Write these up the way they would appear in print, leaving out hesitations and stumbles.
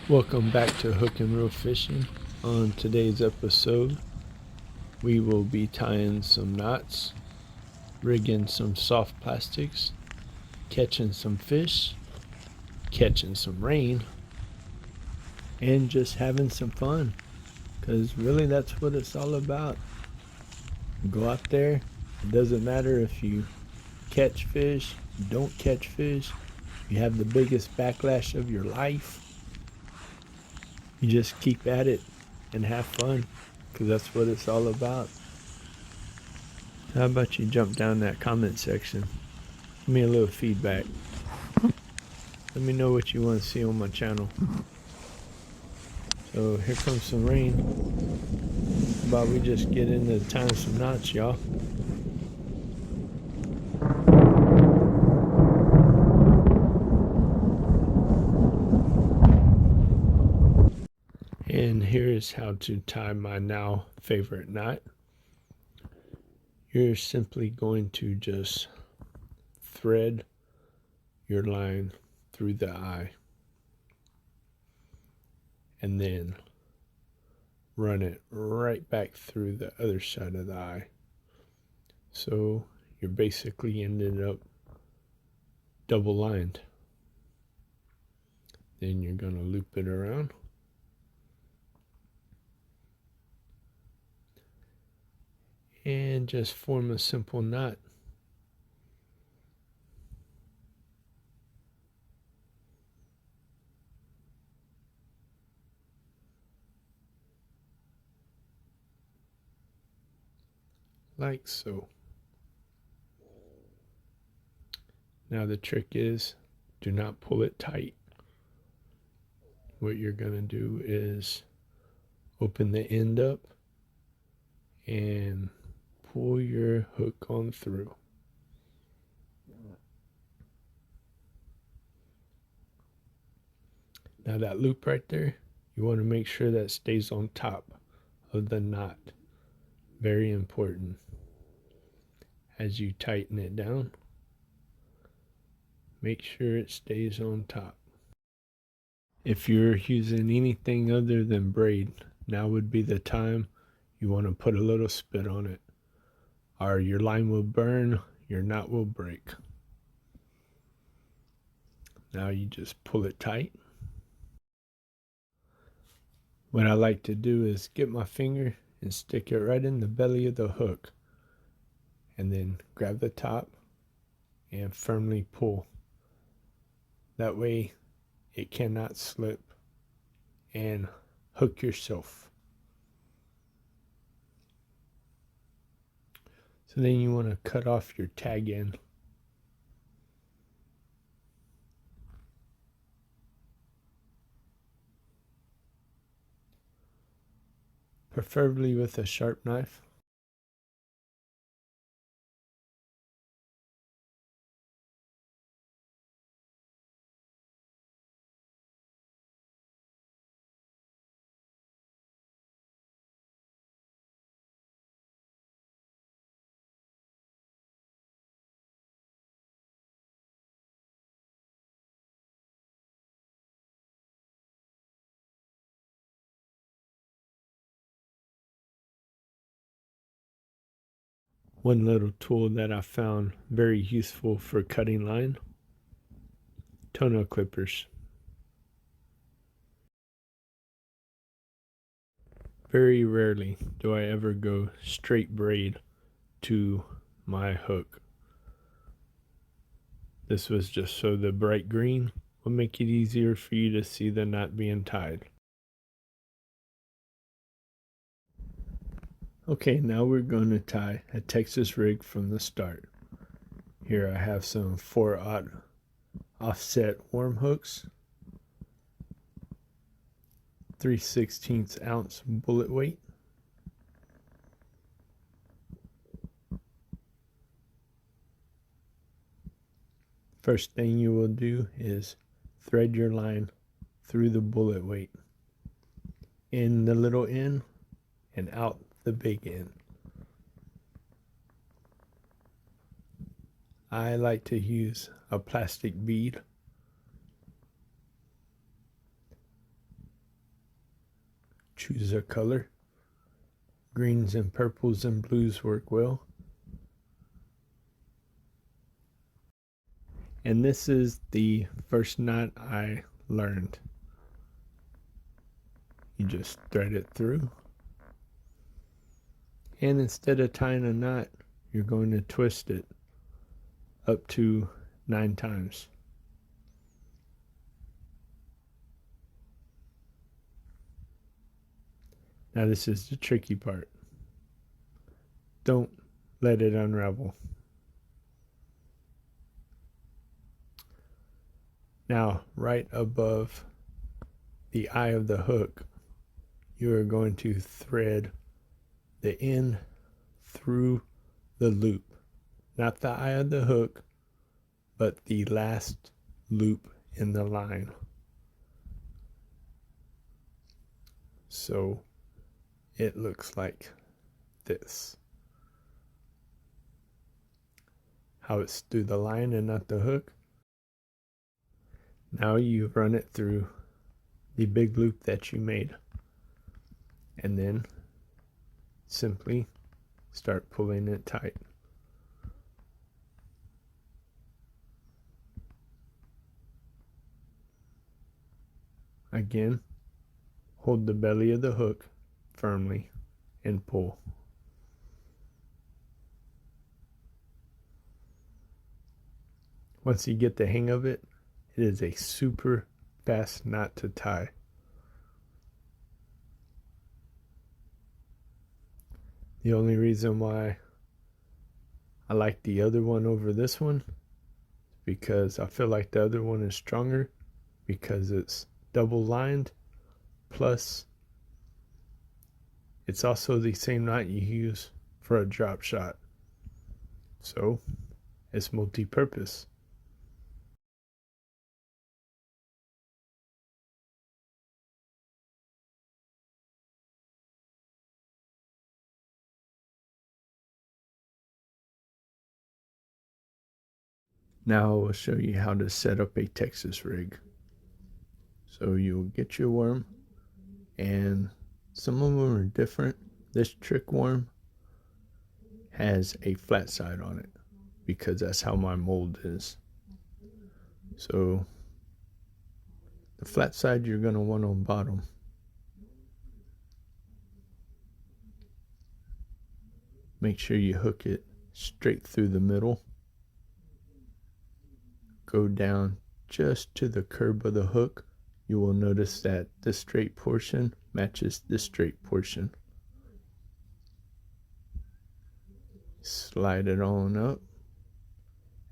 Welcome back to Hook&Reel Fishing. On today's episode, we will be tying some knots, rigging some soft plastics, catching some fish, catching some rain, and just having some fun. Because really that's what it's all about. Go out there. It doesn't matter if you catch fish, don't catch fish, you have the biggest backlash of your life. You just keep at it and have fun, because that's what it's all about. How about you jump down that comment section? Give me a little feedback. Let me know what you want to see on my channel. So here comes some rain. How about we just get into tying some knots, y'all? And here is how to tie my now favorite knot. You're simply going to just thread your line through the eye and then run it right back through the other side of the eye. So you're basically ended up double lined. Then you're going to loop it around. And just form a simple knot. Like so. Now the trick is, do not pull it tight. What you're going to do is open the end up and pull your hook on through. Now that loop right there, you want to make sure that stays on top of the knot. Very important. As you tighten it down, make sure it stays on top. If you're using anything other than braid, now would be the time you want to put a little spit on it, or your line will burn, your knot will break. Now you just pull it tight. What I like to do is get my finger and stick it right in the belly of the hook, and then grab the top and firmly pull. That way it cannot slip and hook yourself. So then you want to cut off your tag end. Preferably with a sharp knife. One little tool that I found very useful for cutting line: toenail clippers. Very rarely do I ever go straight braid to my hook. This was just so the bright green will make it easier for you to see the knot being tied. Okay, now we're going to tie a Texas rig from the start. Here I have some 4/0 offset worm hooks, 3/16 ounce bullet weight, first thing you will do is thread your line through the bullet weight, in the little end and out the big end. I like to use a plastic bead. choose a color. Greens and purples and blues work well. And this is the first knot I learned. You just thread it through. And instead of tying a knot, you're going to twist it up to 9 times. Now this is the tricky part. Don't let it unravel. Now, right above the eye of the hook, you are going to thread the end through the loop. Not the eye of the hook, but the last loop in the line. So it looks like this. How it's through the line and not the hook. Now you run it through the big loop that you made. And then simply start pulling it tight. Again, hold the belly of the hook firmly and pull. Once you get the hang of it, it is a super fast knot to tie. The only reason why I like the other one over this one is because I feel like the other one is stronger because it's double lined, plus it's also the same knot you use for a drop shot. So it's multi-purpose. Now I will show you how to set up a Texas rig. So you'll get your worm, and some of them are different. This trick worm has a flat side on it because that's how my mold is. So the flat side you're going to want on bottom. Make sure you hook it straight through the middle. Go down just to the curb of the hook. You will notice that the straight portion matches the straight portion. Slide it on up,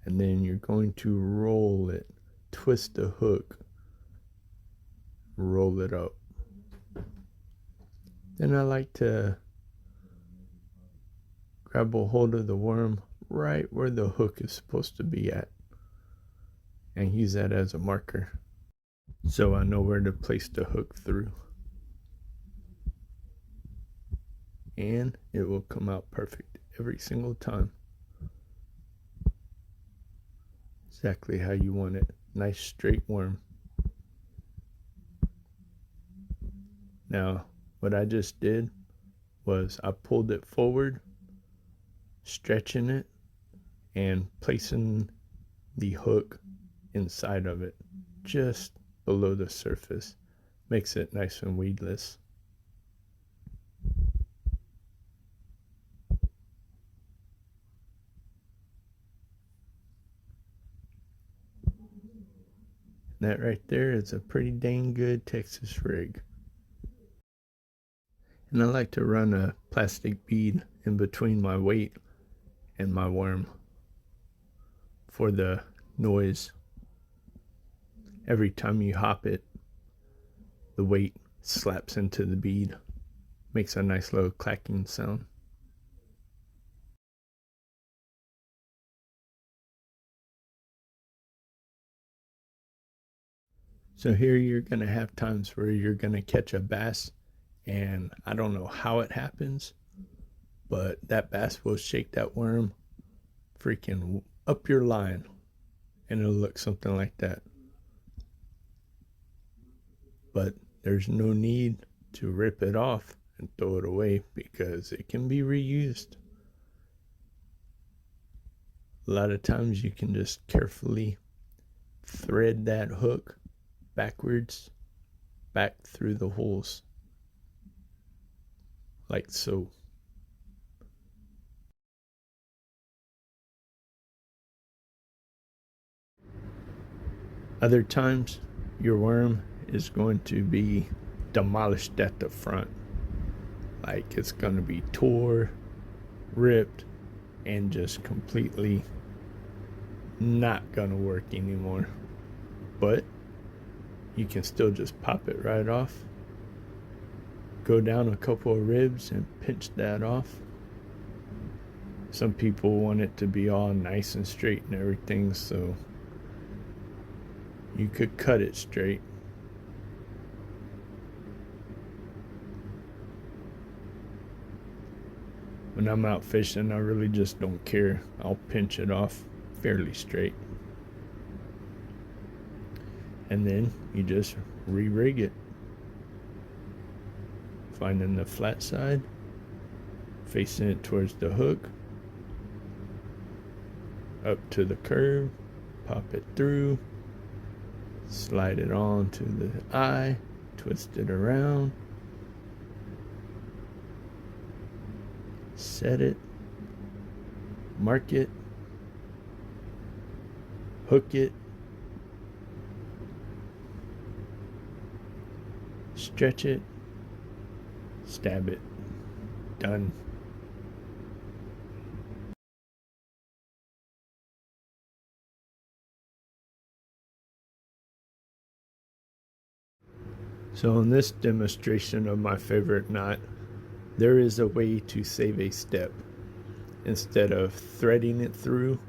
and then you're going to roll it. Twist the hook, roll it up. Then I like to grab a hold of the worm right where the hook is supposed to be at and use that as a marker so I know where to place the hook through, and it will come out perfect every single time. Exactly how you want it. Nice straight worm. Now what I just did was I pulled it forward, stretching it and placing the hook inside of it, just below the surface. Makes it nice and weedless. That right there is a pretty dang good Texas rig. And I like to run a plastic bead in between my weight and my worm for the noise. Every time you hop it, the weight slaps into the bead. Makes a nice little clacking sound. So here you're going to have times where you're going to catch a bass, and I don't know how it happens, but that bass will shake that worm freaking up your line, and it'll look something like that. But there's no need to rip it off and throw it away because it can be reused. A lot of times you can just carefully thread that hook backwards back through the holes, like so. Other times your worm is going to be demolished at the front, like it's going to be tore, ripped, and just completely not going to work anymore. But you can still just pop it right off, go down a couple of ribs and pinch that off. Some people want it to be all nice and straight and everything, so you could cut it straight. When I'm out fishing, I really just don't care. I'll pinch it off fairly straight. And then you just re-rig it. Finding the flat side, facing it towards the hook, up to the curve, pop it through, slide it on to the eye, twist it around, set it, mark it, hook it, stretch it, stab it. Done. So in this demonstration of my favorite knot, there is a way to save a step. Instead of threading it through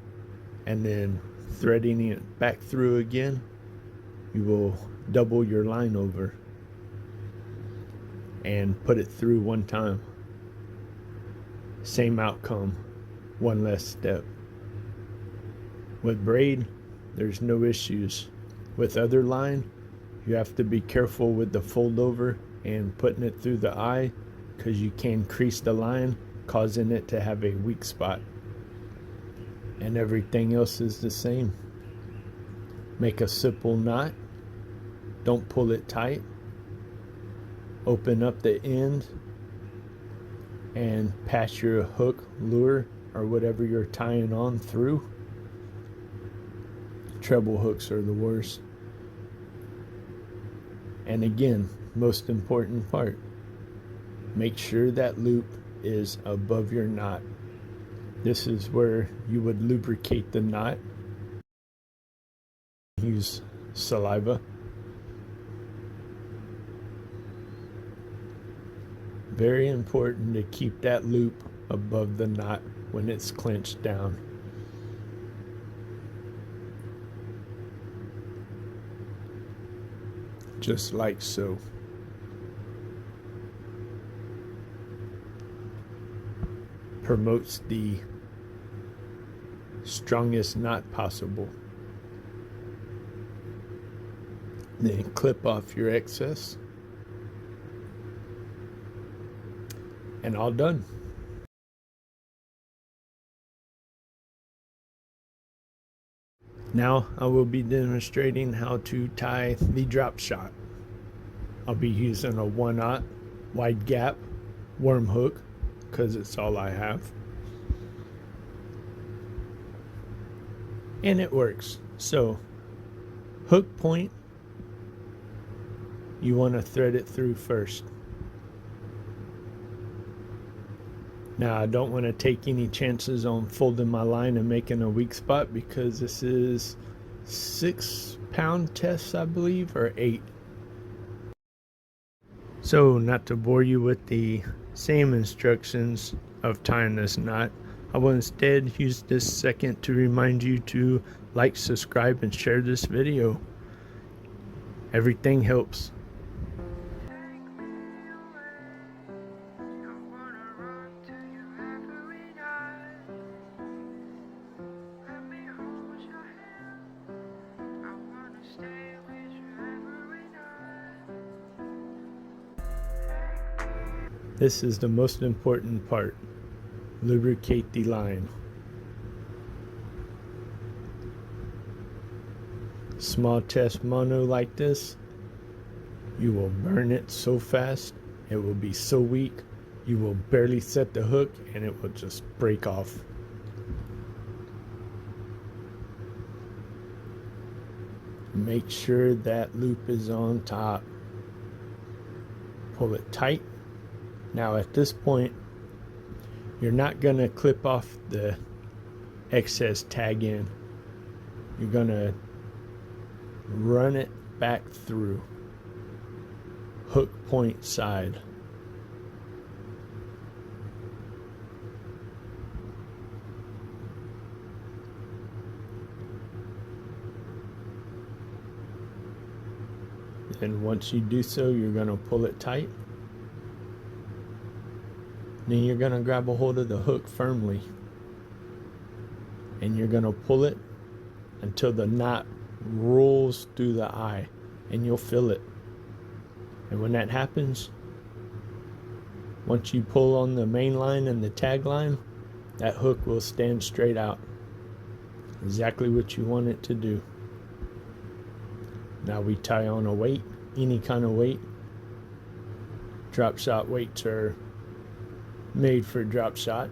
and then threading it back through again, you will double your line over and put it through one time. Same outcome, one less step. With braid, there's no issues. With other line, you have to be careful with the fold over and putting it through the eye, because you can crease the line, causing it to have a weak spot. And everything else is the same. Make a simple knot, don't pull it tight, open up the end and pass your hook, lure, or whatever you're tying on through. Treble hooks are the worst. And again, most important part, make sure that loop is above your knot. This is where you would lubricate the knot. Use saliva. Very important to keep that loop above the knot when it's clenched down. Just like so. Promotes the strongest knot possible. Then clip off your excess. And all done. Now I will be demonstrating how to tie the drop shot. I'll be using a 1/0 wide gap worm hook because it's all I have. And it works. So hook point, you want to thread it through first. Now I don't want to take any chances on folding my line and making a weak spot because this is 6-pound test, I believe, or 8. So not to bore you with the same instructions of tying this knot, I will instead use this second to remind you to like, subscribe, and share this video. Everything helps. This is the most important part. Lubricate the line. Small test mono like this, you will burn it so fast, it will be so weak, you will barely set the hook and it will just break off. Make sure that loop is on top. Pull it tight. Now at this point, you're not going to clip off the excess tag end. You're going to run it back through. Hook point side. And once you do so, you're going to pull it tight. Then you're going to grab a hold of the hook firmly. And you're going to pull it until the knot rolls through the eye. And you'll feel it. And when that happens, once you pull on the main line and the tag line, that hook will stand straight out. Exactly what you want it to do. Now we tie on a weight, any kind of weight. Drop shot weights are made for drop shot,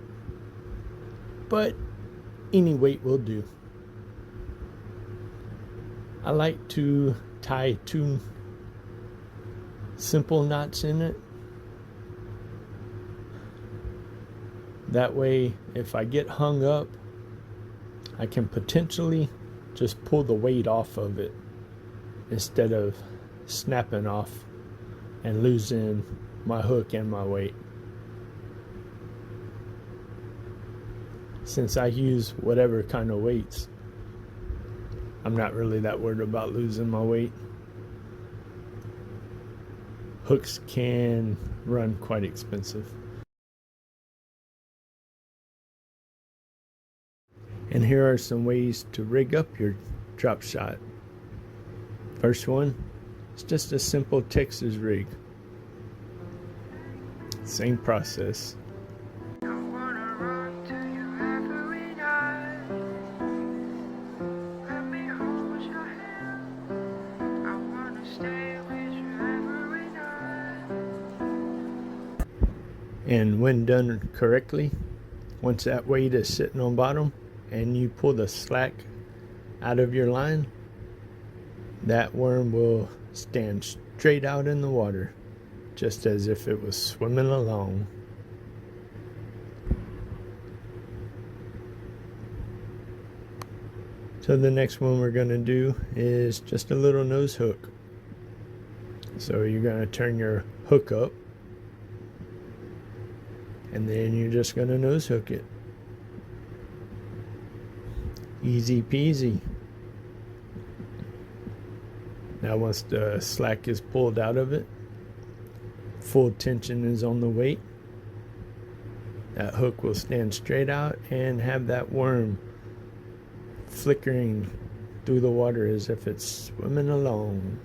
but any weight will do. I like to tie 2 simple knots in it. That way, if I get hung up, I can potentially just pull the weight off of it instead of snapping off and losing my hook and my weight. Since I use whatever kind of weights, I'm not really that worried about losing my weight. Hooks can run quite expensive. And here are some ways to rig up your drop shot. First one, it's just a simple Texas rig. Same process. And when done correctly, once that weight is sitting on bottom and you pull the slack out of your line, that worm will stand straight out in the water, just as if it was swimming along. So the next one we're going to do is just a little nose hook. So you're going to turn your hook up, and then you're just going to nose hook it. Easy peasy. Now once the slack is pulled out of it, full tension is on the weight, that hook will stand straight out and have that worm flickering through the water as if it's swimming along.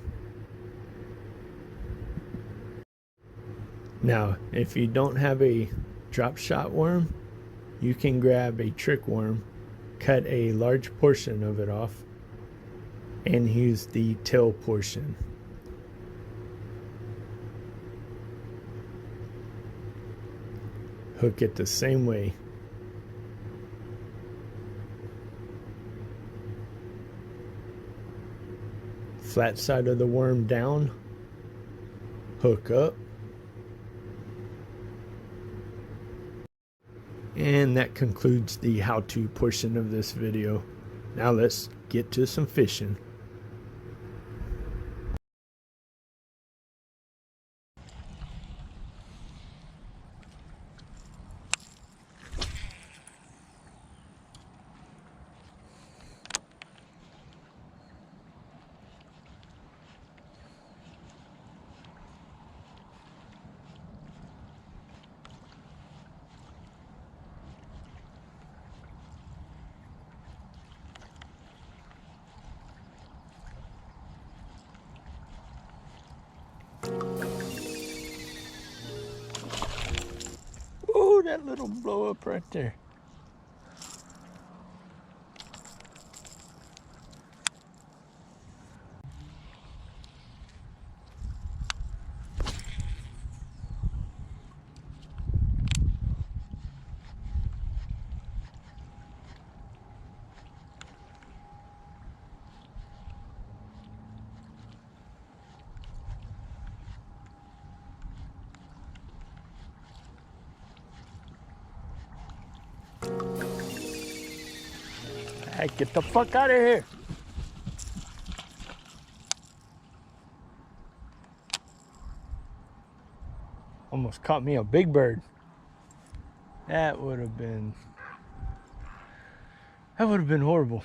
Now, if you don't have a drop shot worm, you can grab a trick worm, cut a large portion of it off, and use the tail portion. Hook it the same way. Flat side of the worm down, hook up. And that concludes the how-to portion of this video. Now let's get to some fishing. that little blow up right there. Hey, get the fuck out of here. Almost caught me a big bird. That would have been horrible.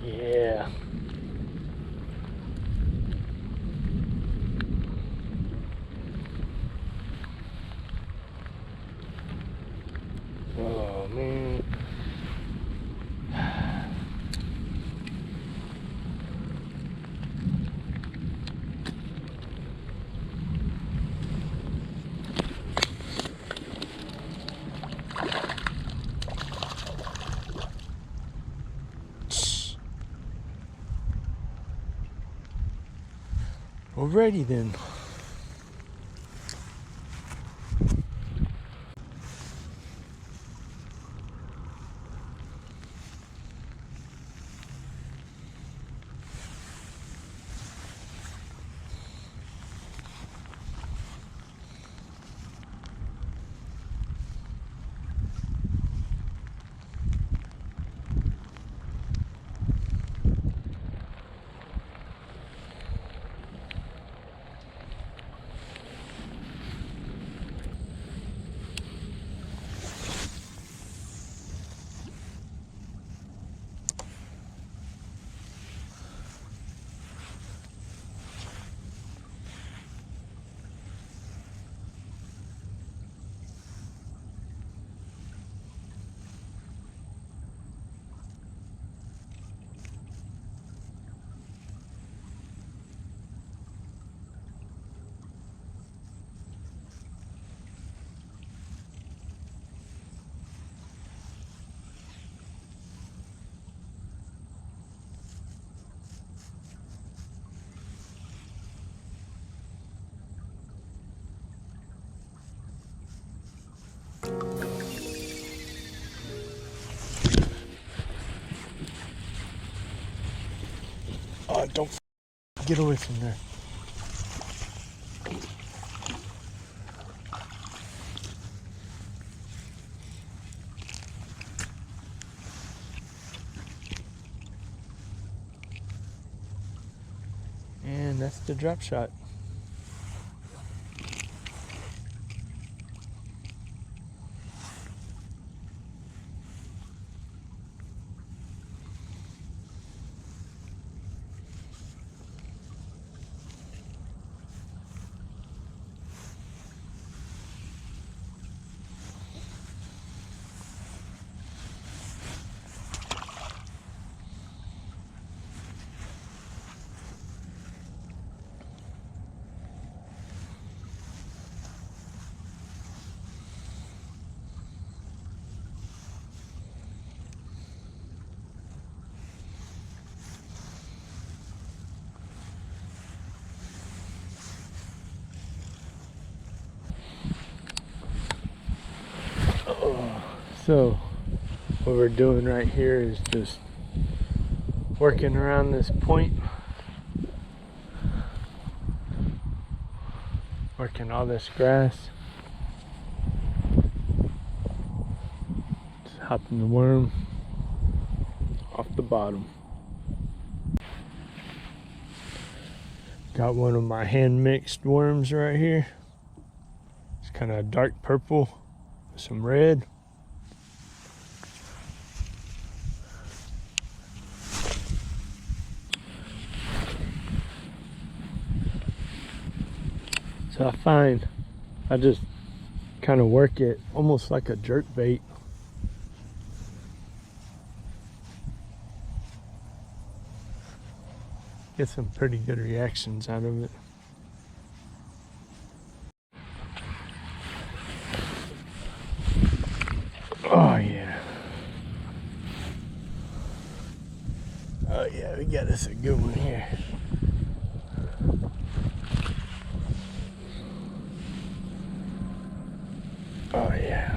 Yeah. Oh, man. Alrighty then. Don't get away from there. And that's the drop shot. So what we're doing right here is just working around this point, working all this grass, just hopping the worm off the bottom. Got one of my hand mixed worms right here. It's kind of dark purple with some red. So I just kind of work it almost like a jerk bait. Get some pretty good reactions out of it. Oh yeah. Oh yeah, we got us a good one here. Oh yeah.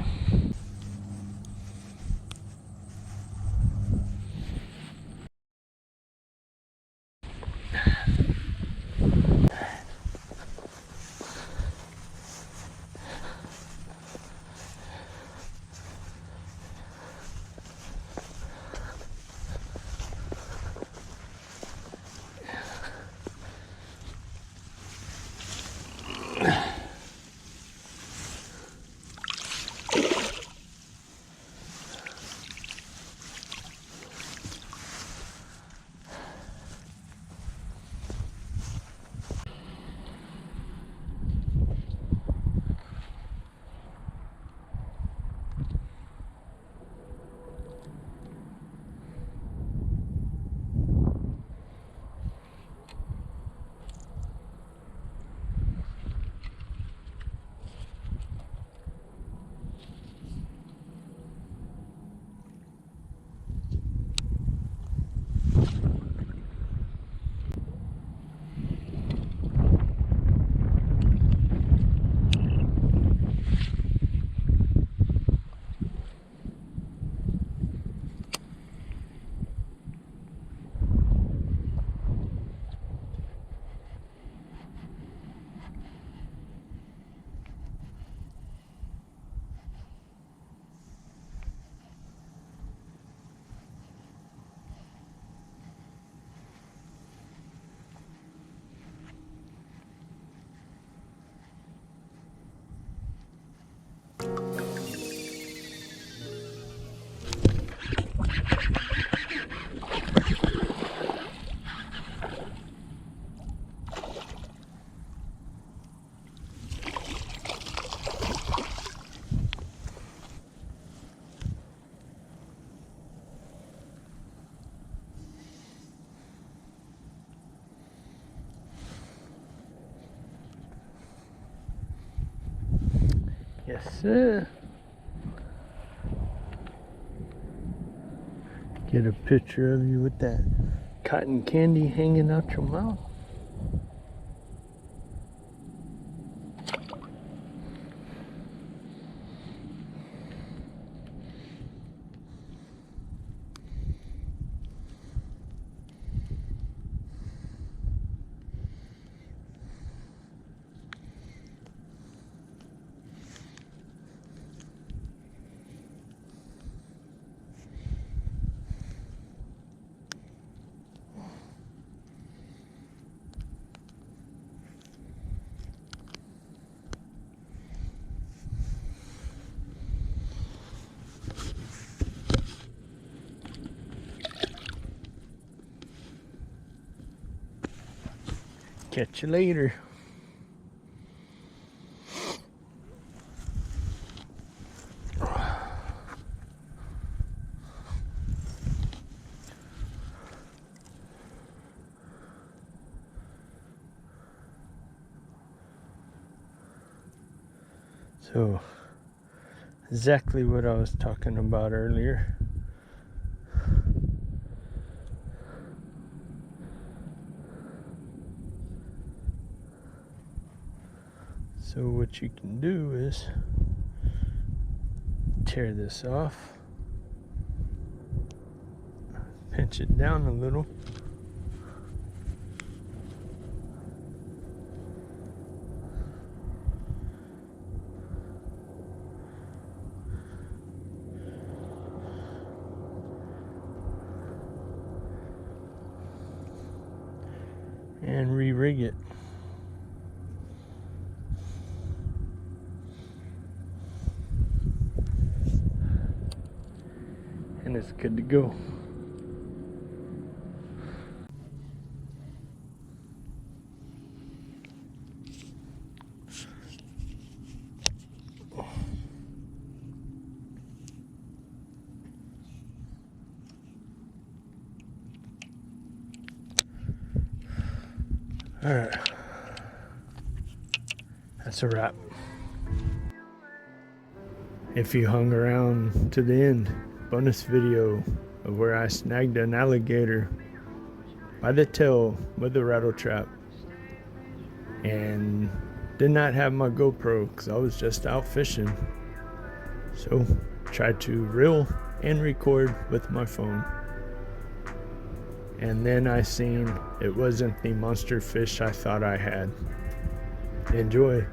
Yes, sir. Get a picture of you with that cotton candy hanging out your mouth. Catch you later. So, exactly what I was talking about earlier. So what you can do is tear this off, pinch it down a little, and re-rig it. And it's good to go. All right, that's a wrap. If you hung around to the end, bonus video of where I snagged an alligator by the tail with a rattle trap, and did not have my GoPro because I was just out fishing. So tried to reel and record with my phone, and then I seen it wasn't the monster fish I thought I had. Enjoy.